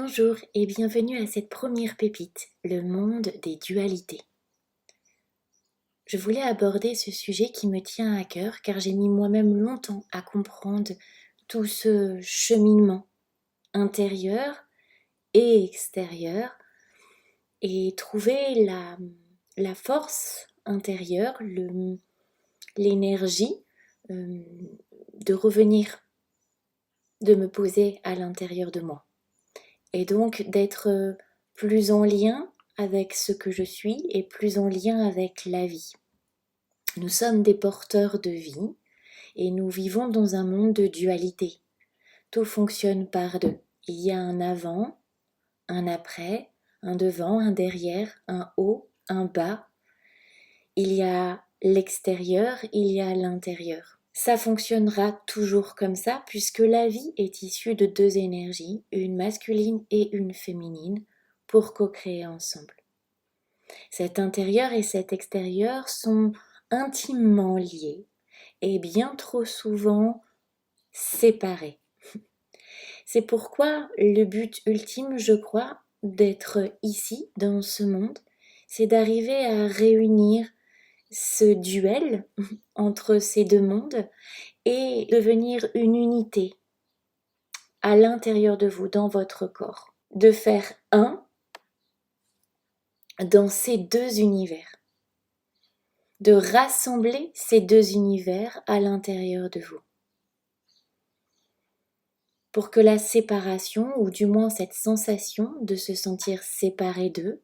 Bonjour et bienvenue à cette première pépite, le monde des dualités. Je voulais aborder ce sujet qui me tient à cœur car j'ai mis moi-même longtemps à comprendre tout ce cheminement intérieur et extérieur et trouver la force intérieure, l'énergie de revenir, de me poser à l'intérieur de moi. Et donc d'être plus en lien avec ce que je suis et plus en lien avec la vie. Nous sommes des porteurs de vie et nous vivons dans un monde de dualité. Tout fonctionne par deux. Il y a un avant, un après, un devant, un derrière, un haut, un bas. Il y a l'extérieur, il y a l'intérieur. Ça fonctionnera toujours comme ça puisque la vie est issue de deux énergies, une masculine et une féminine, pour co-créer ensemble. Cet intérieur et cet extérieur sont intimement liés et bien trop souvent séparés. C'est pourquoi le but ultime, je crois, d'être ici, dans ce monde, c'est d'arriver à réunir ce duel entre ces deux mondes et devenir une unité à l'intérieur de vous, dans votre corps. De faire un dans ces deux univers. De rassembler ces deux univers à l'intérieur de vous. Pour que la séparation, ou du moins cette sensation de se sentir séparé d'eux,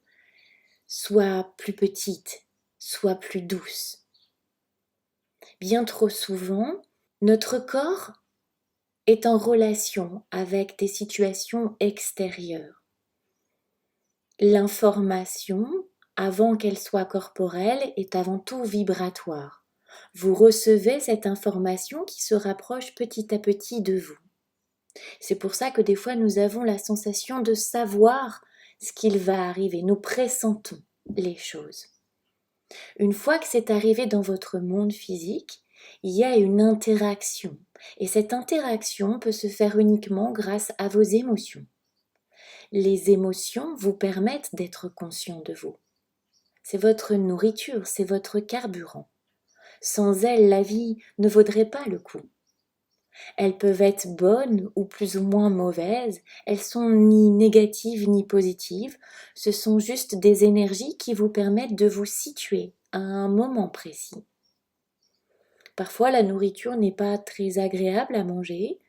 soit plus petite, soit plus douce. Bien trop souvent, notre corps est en relation avec des situations extérieures. L'information, avant qu'elle soit corporelle, est avant tout vibratoire. Vous recevez cette information qui se rapproche petit à petit de vous. C'est pour ça que des fois nous avons la sensation de savoir ce qu'il va arriver. Nous pressentons les choses. Une fois que c'est arrivé dans votre monde physique, il y a une interaction. Et cette interaction peut se faire uniquement grâce à vos émotions. Les émotions vous permettent d'être conscient de vous. C'est votre nourriture, c'est votre carburant. Sans elles, la vie ne vaudrait pas le coup. Elles peuvent être bonnes ou plus ou moins mauvaises, elles sont ni négatives ni positives, ce sont juste des énergies qui vous permettent de vous situer à un moment précis. Parfois la nourriture n'est pas très agréable à manger,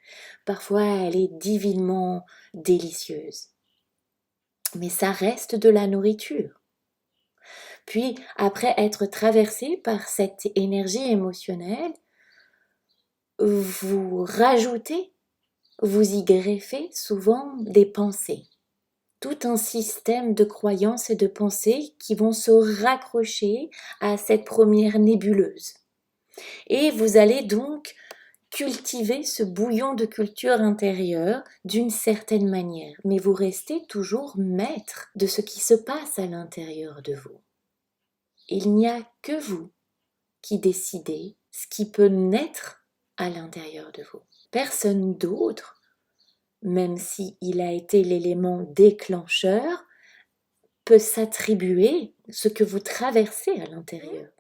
parfois elle est divinement délicieuse. Mais ça reste de la nourriture. Puis, après être traversé par cette énergie émotionnelle, vous rajoutez, vous y greffez souvent des pensées. Tout un système de croyances et de pensées qui vont se raccrocher à cette première nébuleuse. Et vous allez donc cultiver ce bouillon de culture intérieure d'une certaine manière, mais vous restez toujours maître de ce qui se passe à l'intérieur de vous. Il n'y a que vous qui décidez ce qui peut naître à l'intérieur de vous. Personne d'autre, même s'il a été l'élément déclencheur, peut s'attribuer ce que vous traversez à l'intérieur.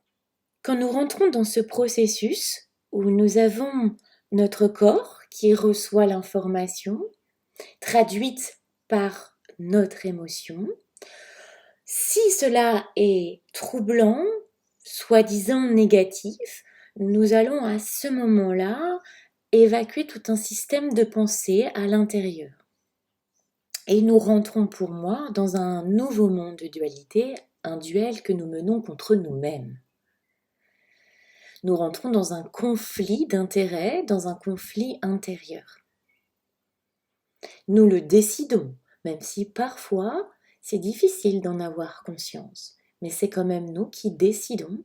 Quand nous rentrons dans ce processus où nous avons notre corps qui reçoit l'information, traduite par notre émotion, si cela est troublant, soi-disant négatif, nous allons à ce moment-là évacuer tout un système de pensée à l'intérieur. Et nous rentrons pour moi dans un nouveau monde de dualité, un duel que nous menons contre nous-mêmes. Nous rentrons dans un conflit d'intérêts, dans un conflit intérieur. Nous le décidons, même si parfois c'est difficile d'en avoir conscience, mais c'est quand même nous qui décidons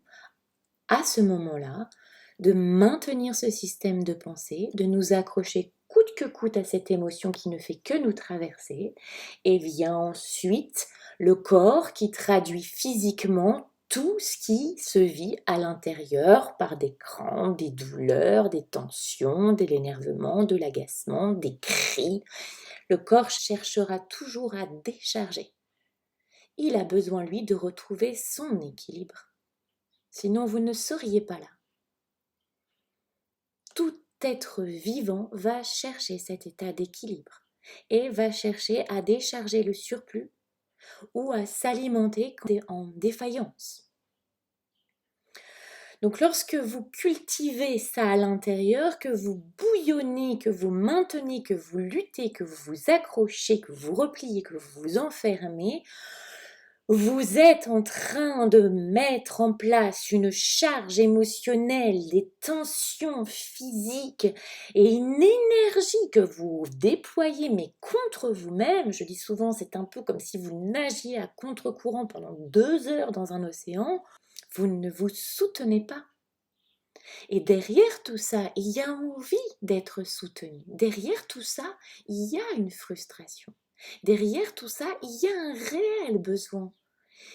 à ce moment-là de maintenir ce système de pensée, de nous accrocher coûte que coûte à cette émotion qui ne fait que nous traverser, et vient ensuite le corps qui traduit physiquement tout ce qui se vit à l'intérieur par des crampes, des douleurs, des tensions, de l'énervement, de l'agacement, des cris. Le corps cherchera toujours à décharger. Il a besoin, lui, de retrouver son équilibre. Sinon, vous ne seriez pas là. Tout être vivant va chercher cet état d'équilibre et va chercher à décharger le surplus ou à s'alimenter en défaillance. Donc lorsque vous cultivez ça à l'intérieur, que vous bouillonnez, que vous maintenez, que vous luttez, que vous vous accrochez, que vous repliez, que vous vous enfermez, vous êtes en train de mettre en place une charge émotionnelle, des tensions physiques et une énergie que vous déployez, mais contre vous-même. Je dis souvent, c'est un peu comme si vous nagiez à contre-courant pendant 2 heures dans un océan. Vous ne vous soutenez pas. Et derrière tout ça, il y a envie d'être soutenu. Derrière tout ça, il y a une frustration. Derrière tout ça, il y a un réel besoin.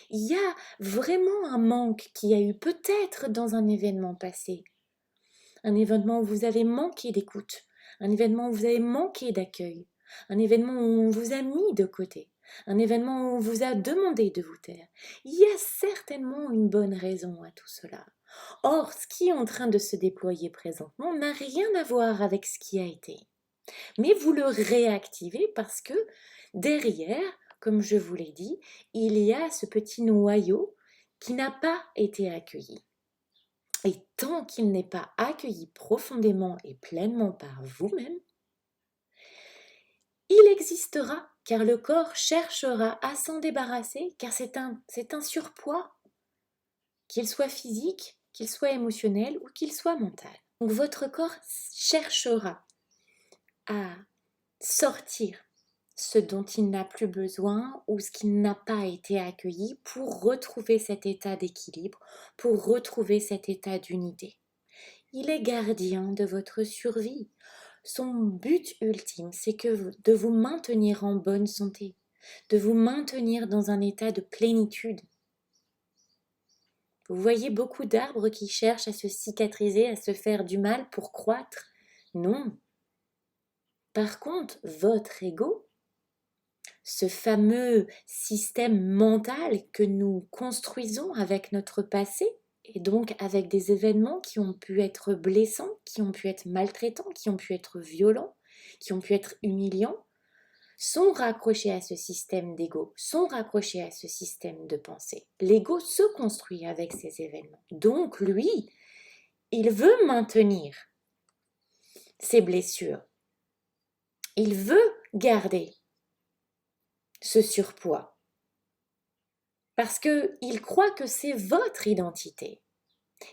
Il y a vraiment un manque qui a eu peut-être dans un événement passé. Un événement où vous avez manqué d'écoute. Un événement où vous avez manqué d'accueil. Un événement où on vous a mis de côté. Un événement où on vous a demandé de vous taire. Il y a certainement une bonne raison à tout cela. Or, ce qui est en train de se déployer présentement n'a rien à voir avec ce qui a été. Mais vous le réactivez parce que derrière, comme je vous l'ai dit, il y a ce petit noyau qui n'a pas été accueilli. Et tant qu'il n'est pas accueilli profondément et pleinement par vous-même, il existera car le corps cherchera à s'en débarrasser car c'est un surpoids, qu'il soit physique, qu'il soit émotionnel ou qu'il soit mental. Donc votre corps cherchera à sortir ce dont il n'a plus besoin ou ce qui n'a pas été accueilli pour retrouver cet état d'équilibre, pour retrouver cet état d'unité. Il est gardien de votre survie. Son but ultime, c'est de vous maintenir en bonne santé, de vous maintenir dans un état de plénitude. Vous voyez beaucoup d'arbres qui cherchent à se cicatriser, à se faire du mal pour croître. Non. Par contre, votre ego, ce fameux système mental que nous construisons avec notre passé, et donc avec des événements qui ont pu être blessants, qui ont pu être maltraitants, qui ont pu être violents, qui ont pu être humiliants, sont raccrochés à ce système d'ego, sont raccrochés à ce système de pensée. L'ego se construit avec ces événements. Donc lui, il veut maintenir ses blessures. Il veut garder ce surpoids. Parce qu'il croit que c'est votre identité.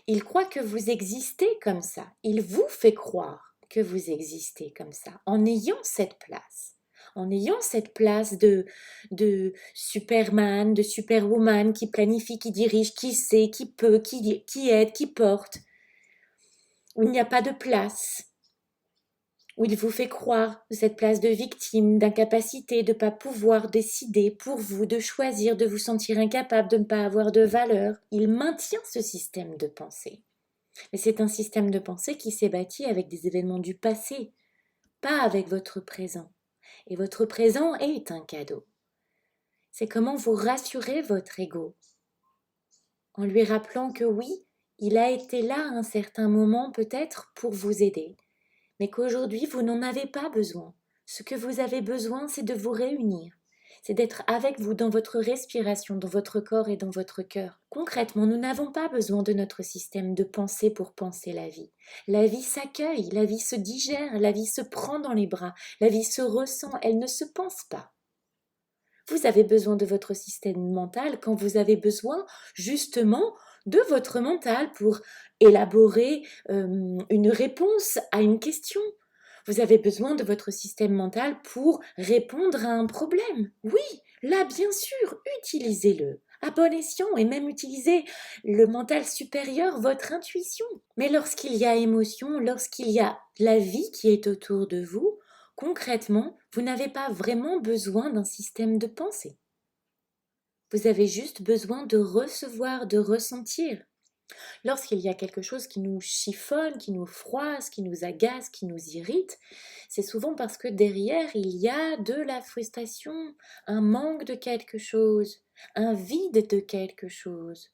Il croit que vous existez comme ça. Il vous fait croire que vous existez comme ça, en ayant cette place. En ayant cette place de Superman, de Superwoman qui planifie, qui dirige, qui sait, qui peut, qui aide, qui porte. Où il n'y a pas de place. Où il vous fait croire cette place de victime, d'incapacité, de ne pas pouvoir décider pour vous, de choisir, de vous sentir incapable, de ne pas avoir de valeur. Il maintient ce système de pensée. Mais c'est un système de pensée qui s'est bâti avec des événements du passé, pas avec votre présent. Et votre présent est un cadeau. C'est comment vous rassurez votre ego, en lui rappelant que oui, il a été là à un certain moment peut-être pour vous aider, mais qu'aujourd'hui vous n'en avez pas besoin. Ce que vous avez besoin, c'est de vous réunir, c'est d'être avec vous dans votre respiration, dans votre corps et dans votre cœur. Concrètement, nous n'avons pas besoin de notre système de pensée pour penser la vie. La vie s'accueille, la vie se digère, la vie se prend dans les bras, la vie se ressent, elle ne se pense pas. Vous avez besoin de votre système mental quand vous avez besoin justement de votre mental pour élaborer une réponse à une question. Vous avez besoin de votre système mental pour répondre à un problème. Oui, là bien sûr, utilisez-le à bon escient et même utilisez le mental supérieur, votre intuition. Mais lorsqu'il y a émotion, lorsqu'il y a la vie qui est autour de vous, concrètement, vous n'avez pas vraiment besoin d'un système de pensée. Vous avez juste besoin de recevoir, de ressentir. Lorsqu'il y a quelque chose qui nous chiffonne, qui nous froisse, qui nous agace, qui nous irrite, c'est souvent parce que derrière, il y a de la frustration, un manque de quelque chose, un vide de quelque chose,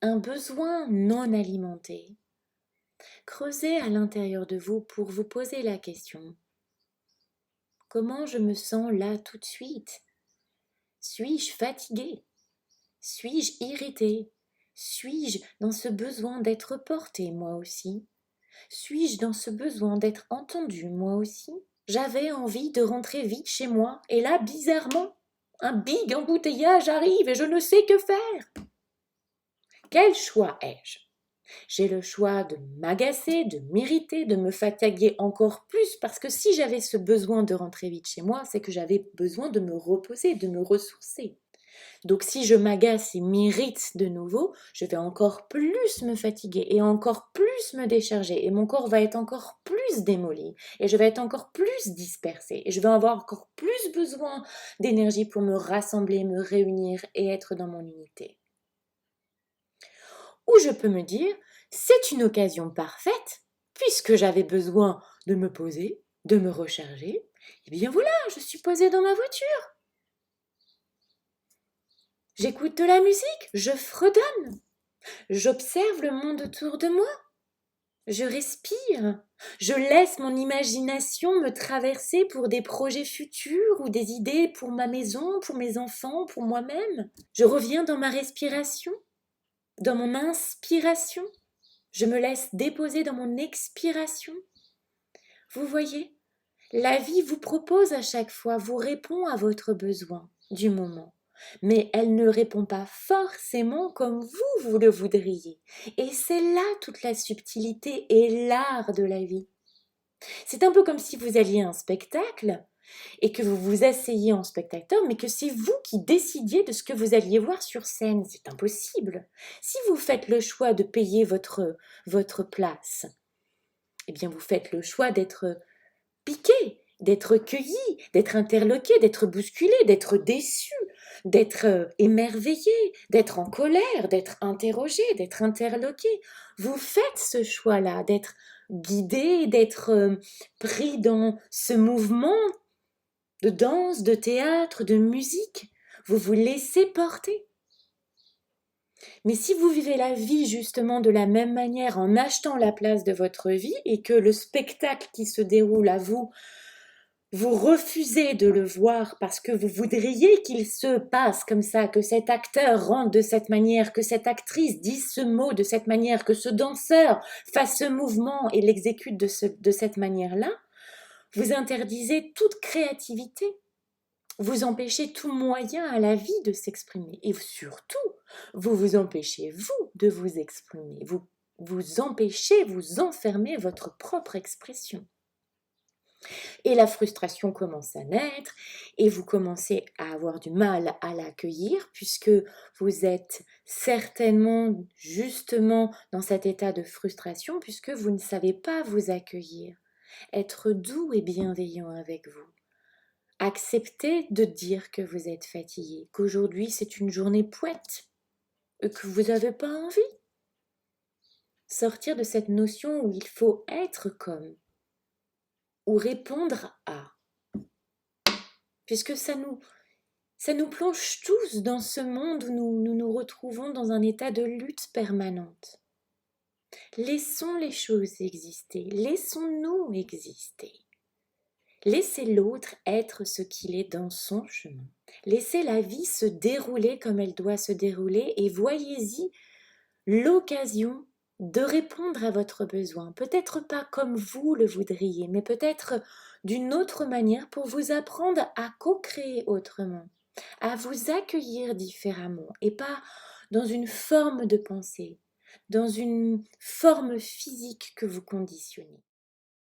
un besoin non alimenté. Creusez à l'intérieur de vous pour vous poser la question. Comment je me sens là tout de suite? Suis-je fatiguée? Suis-je irritée? Suis-je dans ce besoin d'être portée moi aussi? Suis-je dans ce besoin d'être entendue moi aussi? J'avais envie de rentrer vite chez moi, et là, bizarrement, un big embouteillage arrive et je ne sais que faire. Quel choix ai-je? J'ai le choix de m'agacer, de m'irriter, de me fatiguer encore plus, parce que si j'avais ce besoin de rentrer vite chez moi, c'est que j'avais besoin de me reposer, de me ressourcer. Donc si je m'agace et m'irrite de nouveau, je vais encore plus me fatiguer et encore plus me décharger et mon corps va être encore plus démoli et je vais être encore plus dispersée et je vais avoir encore plus besoin d'énergie pour me rassembler, me réunir et être dans mon unité. Ou je peux me dire, c'est une occasion parfaite, puisque j'avais besoin de me poser, de me recharger, et bien voilà, je suis posée dans ma voiture. J'écoute de la musique, je fredonne, j'observe le monde autour de moi, je respire, je laisse mon imagination me traverser pour des projets futurs ou des idées pour ma maison, pour mes enfants, pour moi-même. Je reviens dans ma respiration, dans mon inspiration, je me laisse déposer dans mon expiration. Vous voyez, la vie vous propose à chaque fois, vous répond à votre besoin du moment. Mais elle ne répond pas forcément comme vous le voudriez. Et c'est là toute la subtilité et l'art de la vie. C'est un peu comme si vous alliez à un spectacle et que vous vous asseyez en spectateur, mais que c'est vous qui décidiez de ce que vous alliez voir sur scène. C'est impossible. Si vous faites le choix de payer votre place, eh bien vous faites le choix d'être piqué, d'être cueilli, d'être interloqué, d'être bousculé, d'être déçu, d'être émerveillé, d'être en colère, d'être interrogé, d'être interloqué. Vous faites ce choix-là, d'être guidé, d'être pris dans ce mouvement de danse, de théâtre, de musique. Vous vous laissez porter. Mais si vous vivez la vie justement de la même manière en achetant la place de votre vie et que le spectacle qui se déroule à vous, vous refusez de le voir parce que vous voudriez qu'il se passe comme ça, que cet acteur rentre de cette manière, que cette actrice dise ce mot de cette manière, que ce danseur fasse ce mouvement et l'exécute de cette manière-là, vous interdisez toute créativité. Vous empêchez tout moyen à la vie de s'exprimer. Et surtout, vous vous empêchez, vous, de vous exprimer. Vous empêchez, vous enfermez votre propre expression. Et la frustration commence à naître et vous commencez à avoir du mal à l'accueillir puisque vous êtes certainement justement dans cet état de frustration puisque vous ne savez pas vous accueillir. Être doux et bienveillant avec vous. Acceptez de dire que vous êtes fatigué, qu'aujourd'hui c'est une journée poète, que vous n'avez pas envie. Sortir de cette notion où il faut être comme, ou répondre à, puisque ça nous plonge tous dans ce monde où nous nous retrouvons dans un état de lutte permanente. Laissons les choses exister, laissons-nous exister. Laissez l'autre être ce qu'il est dans son chemin. Laissez la vie se dérouler comme elle doit se dérouler et voyez-y l'occasion de répondre à votre besoin. Peut-être pas comme vous le voudriez, mais peut-être d'une autre manière pour vous apprendre à co-créer autrement, à vous accueillir différemment et pas dans une forme de pensée, dans une forme physique que vous conditionnez.